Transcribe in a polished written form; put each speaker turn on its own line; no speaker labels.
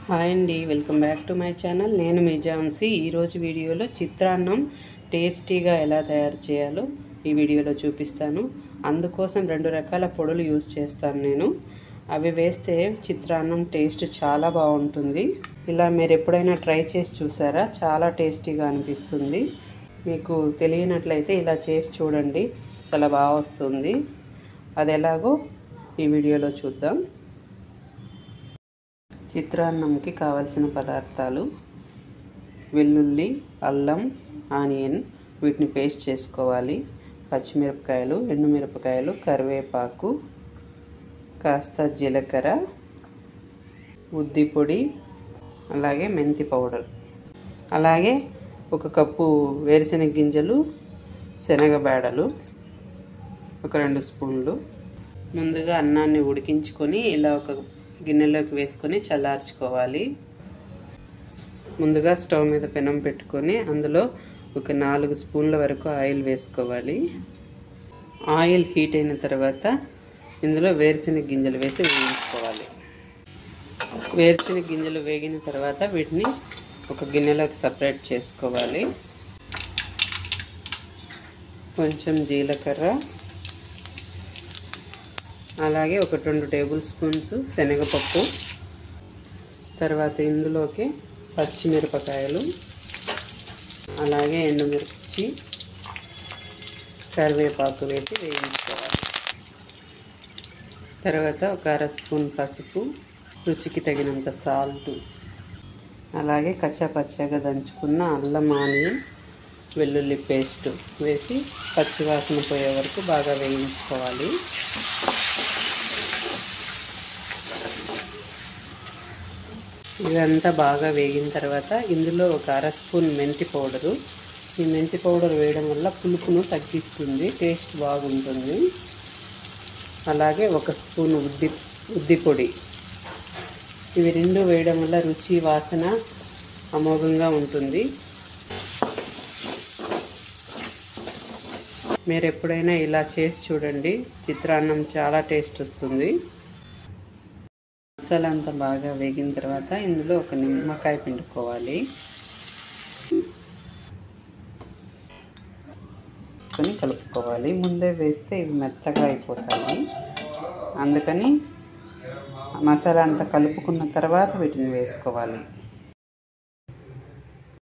Hi అండి, welcome back to my channel. నేను మీ ఝాన్సీ. ఈరోజు వీడియోలో చిత్రాన్నం టేస్టీగా ఎలా తయారు చేయాలో ఈ వీడియోలో చూపిస్తాను. అందుకోసం 2 రకాల పొడులు యూజ్ చేస్తాను నేను. అవి వేస్తే చిత్రాన్నం టేస్ట్ చాలా బాగుంటుంది. ఇలా మీరు ఎప్పుడైనా ట్రై చేసి చూసారా? చాలా టేస్టీగా అనిపిస్తుంది. మీకు తెలియనట్లయితే ఇలా చేసి చూడండి, చాలా బాగా వస్తుంది. అది ఎలాగో ఈ వీడియోలో చూద్దాం. చిత్రాన్నంకి కావలసిన పదార్థాలు: వెల్లుల్లి, అల్లం, ఆనియన్, వీటిని పేస్ట్ చేసుకోవాలి. పచ్చిమిరపకాయలు, ఎండుమిరపకాయలు, కరివేపాకు, కాస్త జీలకర్ర, ఉద్ది పొడి, అలాగే మెంతి పౌడర్, అలాగే 1 కప్పు వేరుశెనగ గింజలు, శనగబేడలు, 2 స్పూన్లు. ముందుగా అన్నాన్ని ఉడికించుకొని ఇలా ఒక గిన్నెలోకి వేసుకొని చల్లార్చుకోవాలి. ముందుగా స్టవ్ మీద పెనం పెట్టుకొని అందులో 4 స్పూన్ల వరకు ఆయిల్ వేసుకోవాలి. ఆయిల్ హీట్ అయిన తర్వాత ఇందులో వేరుశెనగ గింజలు వేసి వేయించుకోవాలి. వేరుశెనగ గింజలు వేగిన తర్వాత వీటిని ఒక గిన్నెలోకి సపరేట్ చేసుకోవాలి. కొంచెం జీలకర్ర, అలాగే 2 టేబుల్ స్పూన్స్ శనగపప్పు, తర్వాత ఇందులోకి పచ్చిమిరపకాయలు, అలాగే ఎండుమిర్చి, కరివేపాకు వేసి వేయించుకోవాలి. తర్వాత 1/2 స్పూన్ పసుపు, రుచికి తగినంత సాల్ట్, అలాగే కచ్చాపచ్చాగా దంచుకున్న అల్లం, ఆనియన్, వెల్లుల్లి పేస్ట్ వేసి పచ్చివాసన పోయే వరకు బాగా వేయించుకోవాలి. ఇదంతా బాగా వేగిన తర్వాత ఇందులో 1/2 స్పూన్ మెంతి పౌడరు. ఈ మెంతి పౌడర్ వేయడం వల్ల పులుపును తగ్గిస్తుంది, టేస్ట్ బాగుంటుంది. అలాగే 1 స్పూన్ ఉద్ది పొడి. ఇవి 2 వేయడం వల్ల రుచి, వాసన అమోఘంగా ఉంటుంది. మీరు ఎప్పుడైనా ఇలా చేసి చూడండి, చిత్రాన్నం చాలా టేస్ట్ వస్తుంది. మసాలా అంతా బాగా వేగిన తర్వాత ఇందులో 1 నిమ్మకాయ పిండుకోవాలి. కలుపుకోవాలి. ముందే వేస్తే ఇవి మెత్తగా అయిపోతాయి, అందుకని మసాలా అంతా కలుపుకున్న తర్వాత వీటిని వేసుకోవాలి.